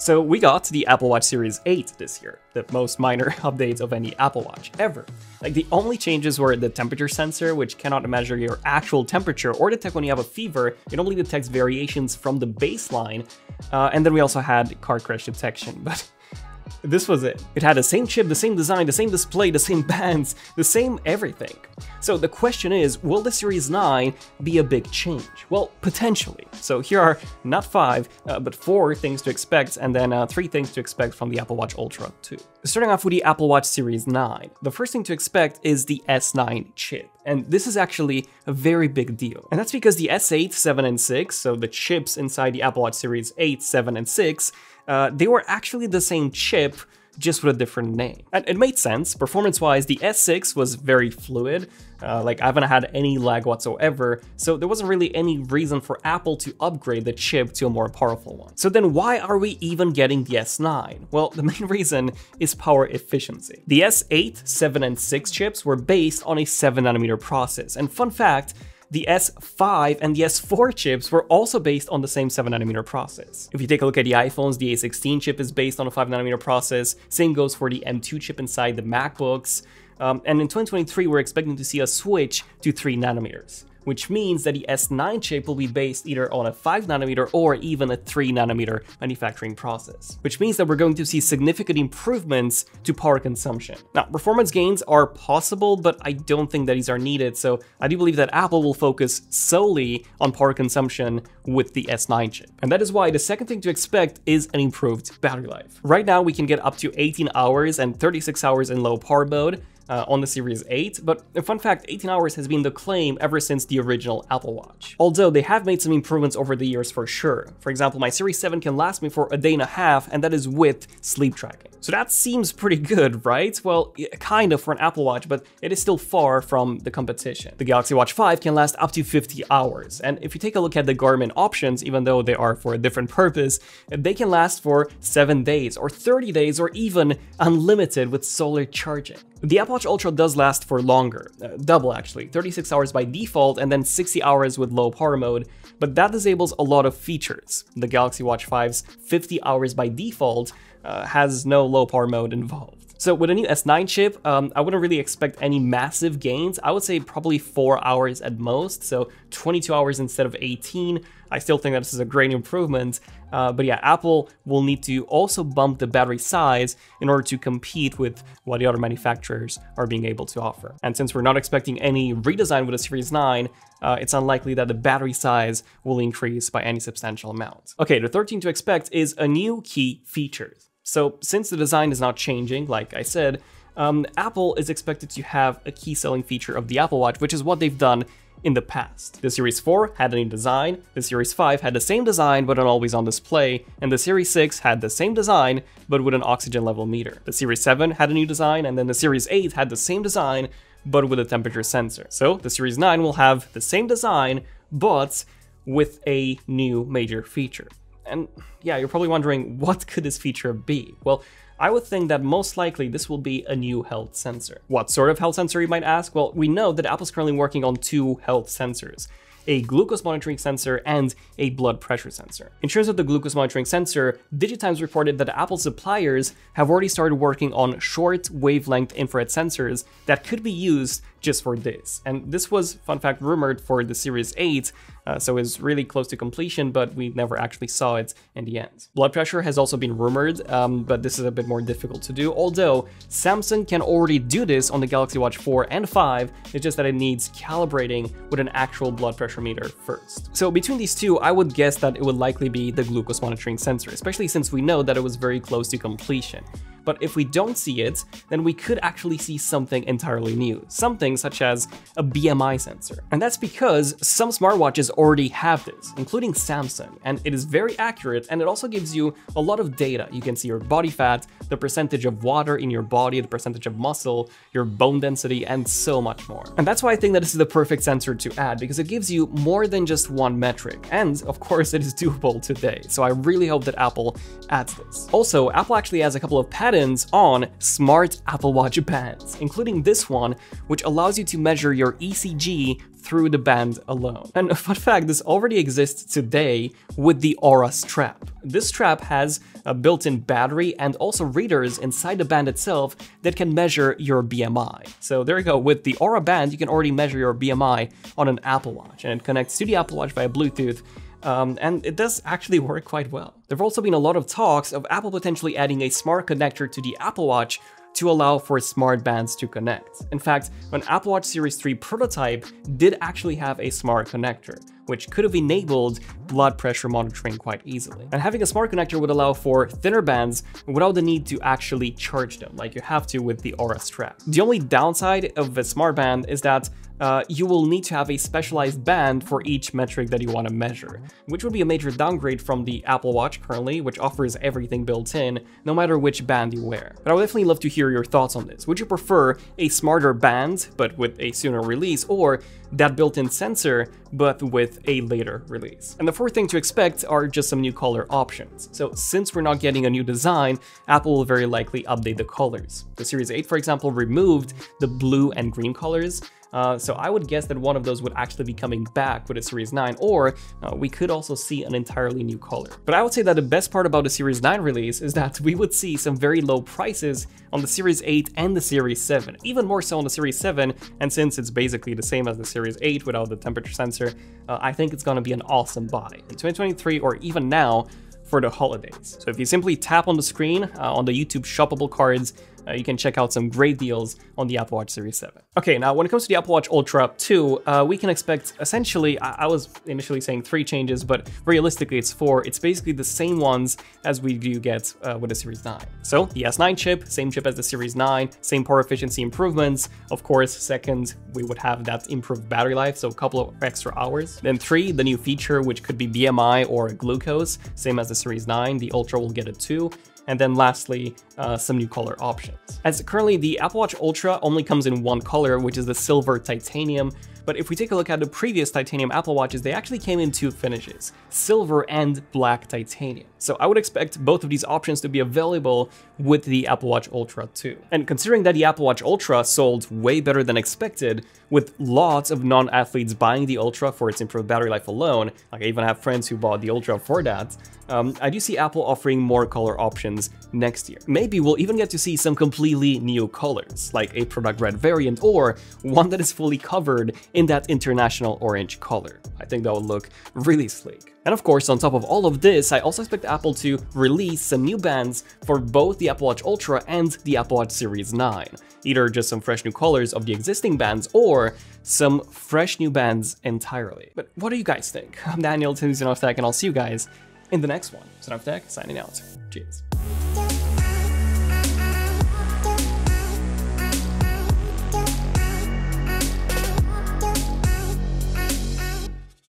So we got the Apple Watch Series 8 this year, the most minor updates of any Apple Watch ever. Like, the only changes were the temperature sensor, which cannot measure your actual temperature or detect when you have a fever. It only detects variations from the baseline. And then we also had car crash detection, but this was it. It had the same chip, the same design, the same display, the same bands, the same everything. So the question is, will the Series 9 be a big change? Well, potentially. So here are not 5, but 4 things to expect, and then 3 things to expect from the Apple Watch Ultra 2. Starting off with the Apple Watch Series 9, the first thing to expect is the S9 chip. And this is actually a very big deal. And that's because the S8, 7, and 6, so the chips inside the Apple Watch Series 8, 7, and 6, they were actually the same chip, just with a different name. And it made sense. Performance-wise, the S6 was very fluid. Like, I haven't had any lag whatsoever, so there wasn't really any reason for Apple to upgrade the chip to a more powerful one. So then why are we even getting the S9? Well, the main reason is power efficiency. The S8, 7, and 6 chips were based on a 7nm process, and fun fact, the S5 and the S4 chips were also based on the same 7nm process. If you take a look at the iPhones, the A16 chip is based on a 5nm process, same goes for the M2 chip inside the MacBooks, and in 2023 we're expecting to see a switch to 3nm. Which means that the S9 chip will be based either on a 5nm or even a 3nm manufacturing process. Which means that we're going to see significant improvements to power consumption. Now, performance gains are possible, but I don't think that these are needed, so I do believe that Apple will focus solely on power consumption with the S9 chip. And that is why the second thing to expect is an improved battery life. Right now, we can get up to 18 hours and 36 hours in low power mode, on the Series 8, but a fun fact, 18 hours has been the claim ever since the original Apple Watch. Although they have made some improvements over the years for sure. For example, my Series 7 can last me for a day and a half, and that is with sleep tracking. So that seems pretty good, right? Well, kind of for an Apple Watch, but it is still far from the competition. The Galaxy Watch 5 can last up to 50 hours, and if you take a look at the Garmin options, even though they are for a different purpose, they can last for 7 days, or 30 days, or even unlimited with solar charging. The Apple Watch Ultra does last for longer, double actually, 36 hours by default and then 60 hours with low power mode, but that disables a lot of features. The Galaxy Watch 5's 50 hours by default has no low power mode involved. So with a new S9 chip, I wouldn't really expect any massive gains. I would say probably 4 hours at most, so 22 hours instead of 18. I still think that this is a great improvement, but yeah, Apple will need to also bump the battery size in order to compete with what the other manufacturers are being able to offer. And since we're not expecting any redesign with the Series 9, it's unlikely that the battery size will increase by any substantial amount. Okay, the third thing to expect is a new key feature. So since the design is not changing, like I said, Apple is expected to have a key selling feature of the Apple Watch, which is what they've done in the past. The Series 4 had a new design, the Series 5 had the same design but an always-on display, and the Series 6 had the same design but with an oxygen level meter. The Series 7 had a new design, and then the Series 8 had the same design but with a temperature sensor. So the Series 9 will have the same design but with a new major feature. And yeah, you're probably wondering, what could this feature be? Well, I would think that most likely this will be a new health sensor. What sort of health sensor, you might ask? Well, we know that Apple's currently working on 2 health sensors, a glucose monitoring sensor and a blood pressure sensor. In terms of the glucose monitoring sensor, DigiTimes reported that Apple suppliers have already started working on short wavelength infrared sensors that could be used just for this. And this was, fun fact, rumored for the Series 8, so it's really close to completion, but we never actually saw it in the end. Blood pressure has also been rumored, but this is a bit more difficult to do, although Samsung can already do this on the Galaxy Watch 4 and 5, it's just that it needs calibrating with an actual blood pressure meter first. So between these two, I would guess that it would likely be the glucose monitoring sensor, especially since we know that it was very close to completion. But if we don't see it, then we could actually see something entirely new, something such as a BMI sensor. And that's because some smartwatches already have this, including Samsung, and it is very accurate, and it also gives you a lot of data. You can see your body fat, the percentage of water in your body, the percentage of muscle, your bone density, and so much more. And that's why I think that this is the perfect sensor to add, because it gives you more than just one metric, and of course it is doable today, so I really hope that Apple adds this. Also, Apple actually has a couple of patents add-ins on smart Apple Watch bands, including this one, which allows you to measure your ECG through the band alone. And a fun fact, this already exists today with the Aura strap. This strap has a built-in battery and also readers inside the band itself that can measure your BMI. So there you go, with the Aura band, you can already measure your BMI on an Apple Watch, and it connects to the Apple Watch via Bluetooth. And it does actually work quite well. There have also been a lot of talks of Apple potentially adding a smart connector to the Apple Watch to allow for smart bands to connect. In fact, an Apple Watch Series 3 prototype did actually have a smart connector, which could have enabled blood pressure monitoring quite easily. And having a smart connector would allow for thinner bands without the need to actually charge them, like you have to with the Aura strap. The only downside of a smart band is that you will need to have a specialized band for each metric that you want to measure, which would be a major downgrade from the Apple Watch currently, which offers everything built in, no matter which band you wear. But I would definitely love to hear your thoughts on this. Would you prefer a smarter band, but with a sooner release, or that built-in sensor, but with a later release? And the fourth thing to expect are just some new color options. So since we're not getting a new design, Apple will very likely update the colors. The Series 8, for example, removed the blue and green colors. So I would guess that one of those would actually be coming back with the Series 9, or we could also see an entirely new color. But I would say that the best part about the Series 9 release is that we would see some very low prices on the Series 8 and the Series 7, even more so on the Series 7, and since it's basically the same as the Series 8 without the temperature sensor, I think it's gonna be an awesome buy in 2023 or even now for the holidays. So if you simply tap on the screen on the YouTube shoppable cards, you can check out some great deals on the Apple Watch Series 7. Okay, now when it comes to the Apple Watch Ultra 2, we can expect essentially, I was initially saying 3 changes, but realistically it's 4. It's basically the same ones as we do get with the Series 9. So the S9 chip, same chip as the Series 9, same power efficiency improvements. Of course, second, we would have that improved battery life, so a couple of extra hours. Then 3, the new feature, which could be BMI or glucose, same as the Series 9. The Ultra will get a 2. And then lastly, some new color options. As currently, the Apple Watch Ultra only comes in one color, which is the silver titanium. But if we take a look at the previous titanium Apple Watches, they actually came in 2 finishes, silver and black titanium. So I would expect both of these options to be available with the Apple Watch Ultra 2. And considering that the Apple Watch Ultra sold way better than expected, with lots of non-athletes buying the Ultra for its improved battery life alone, like I even have friends who bought the Ultra for that, I do see Apple offering more color options next year. Maybe we'll even get to see some completely new colors, like a product red variant or one that is fully covered in that international orange color. I think that would look really sleek. And of course, on top of all of this, I also expect Apple to release some new bands for both the Apple Watch Ultra and the Apple Watch Series 9. Either just some fresh new colors of the existing bands or some fresh new bands entirely. But what do you guys think? I'm Daniel, this is ZONEofTECH, and I'll see you guys in the next one. ZONEofTECH signing out. Cheers.